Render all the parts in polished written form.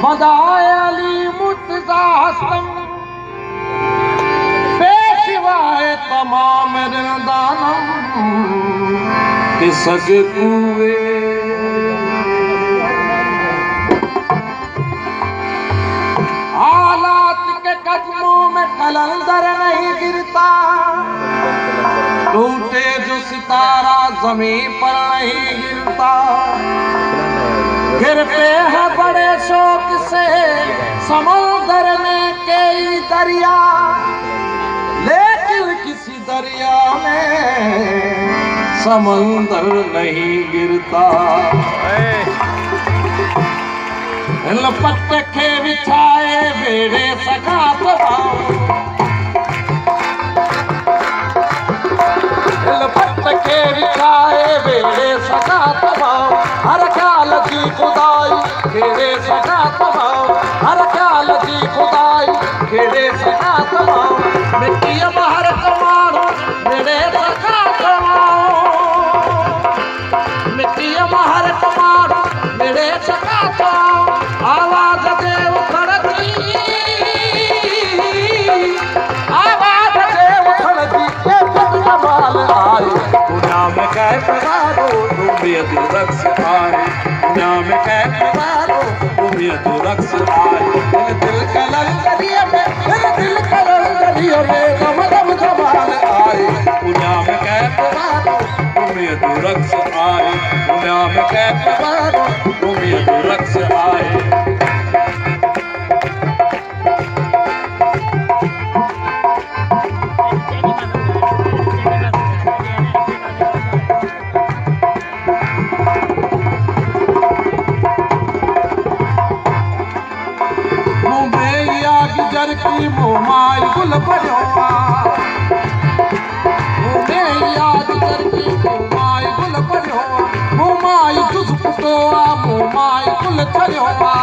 मदाय अली मुर्तज़ा पेशवाए तमाम रिंदानम के सगे कुए हालात के कदमों में कलंदर नहीं गिरता, टूटे जो सितारा जमीन पर नहीं गिरता। गिरते हैं बड़े शौक से समंदर में कई दरिया, लेकिन किसी दरिया में समंदर नहीं गिरता। लपट के बिछाए बेड़े सका दबाओ, लपट के बिछाए बेड़े सका दबाओ, हर ख्याल की खुदाई खेड़े सका दबाओ, हर ख्याल की खुदाई खेड़े सका दबाओ। मिट्टी बाहर कमाओ मेरे सका दबाओ, मिट्टी बाहर कमाओ मेरे सका दबाओ। आवाज दे उखड़ती, आवाज दे उखड़ती के कमाल आए। दुनिया में कैसे मारो तुम ये दिल रक्स आए, दुनिया में कैसे मारो तुम ये दिल रक्स आए। दिल कलंदरिया में, दिल कलंदरिया में दम दम धमाल आए। दुनिया में कैसे मारो तुम ये दिल रक्स आए, दुनिया में कैसे मारो तुम ये दिल रक्स आए। जर की मोमाई गुल भरियोआ, याद जर की मोमाई गुल भरियोआ, मोमाई तुझ पुटोआ मोमाई गुल छरियोआ।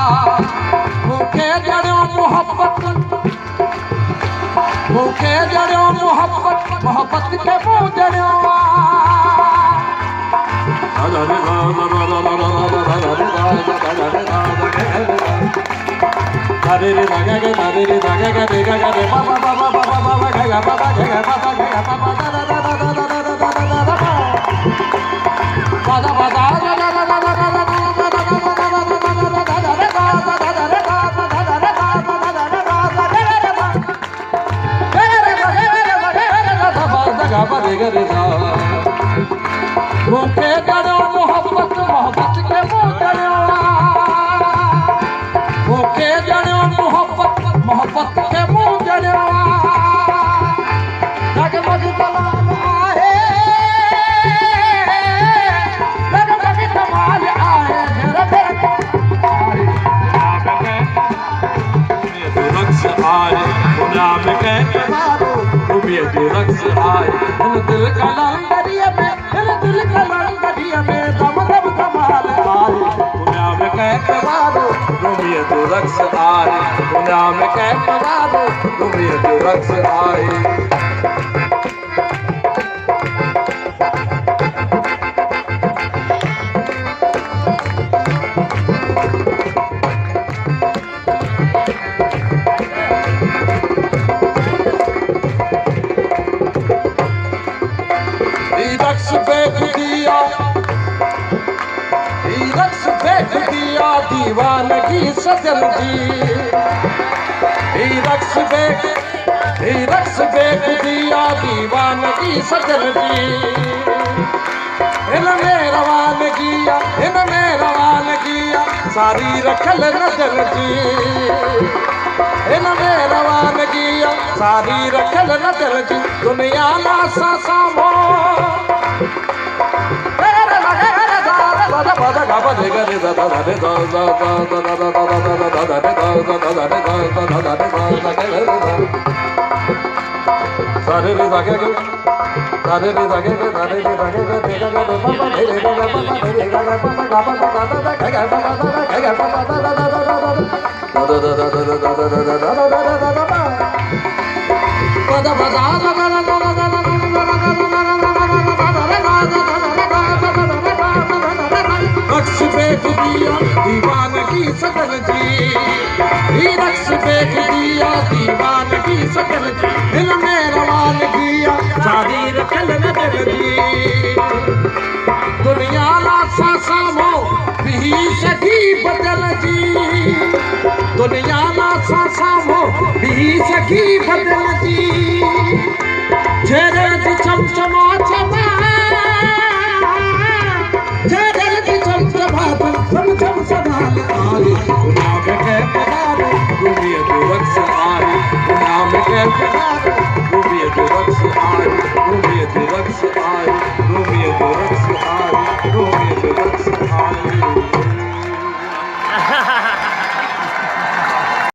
मूंखे जड़ियो मोहब्बत, मूंखे जड़ियो मोहब्बत, मोहब्बत के मुंह जड़ियोआ। Dare re ga ga dare re ga ga re ga ga re ba ba ba ba ba ba ba ga ga ba ba ga ga ba ba ga ga ba ba da da da da da da da da da da ba da ba da da da da da da da मूंखे जड़ो मोहब्बत, मोहब्बत के मुंह जड़ियो, मूंखे जड़ियो मोहब्बत, मोहब्बत के मुंह जड़ियो। जगमग तमाम आहे, जगमग तमाम आहे, घेर घेर रक्स आए, दुनिया में कैसे मारो तुम ये रक्स आए। दिल कलंदरिया में, दिल कलंदरिया में दम दम धमाल आए। दुनिया में कैसे मारो तुम ये रक्स आए, दुनिया में कैसे मारो तुम ये रक्स आए। रक्स बेच दिया, रक्स बेच दिया दीवानगी सजन जी। रक्स बेच दिया दीवानगी सजन जी। इनमें रवान किया, इनमें रवान किया सारी रखल नजर जी। इनमें रवान किया सारी रखल नजर जी। दुनिया ना सामो दीवानगी सजन जी। ही रक्स देख दिया दीवानगी सकल जी दिल में रवान किया सारी रखल नजर जी दुनिया ना सामो भी सकी बदल जी दुनिया ना सामो भी सकी बदल जी चेहरे की चमचमा चमा चेहरे की चमचमा चम चम संभाल आई दुनिया में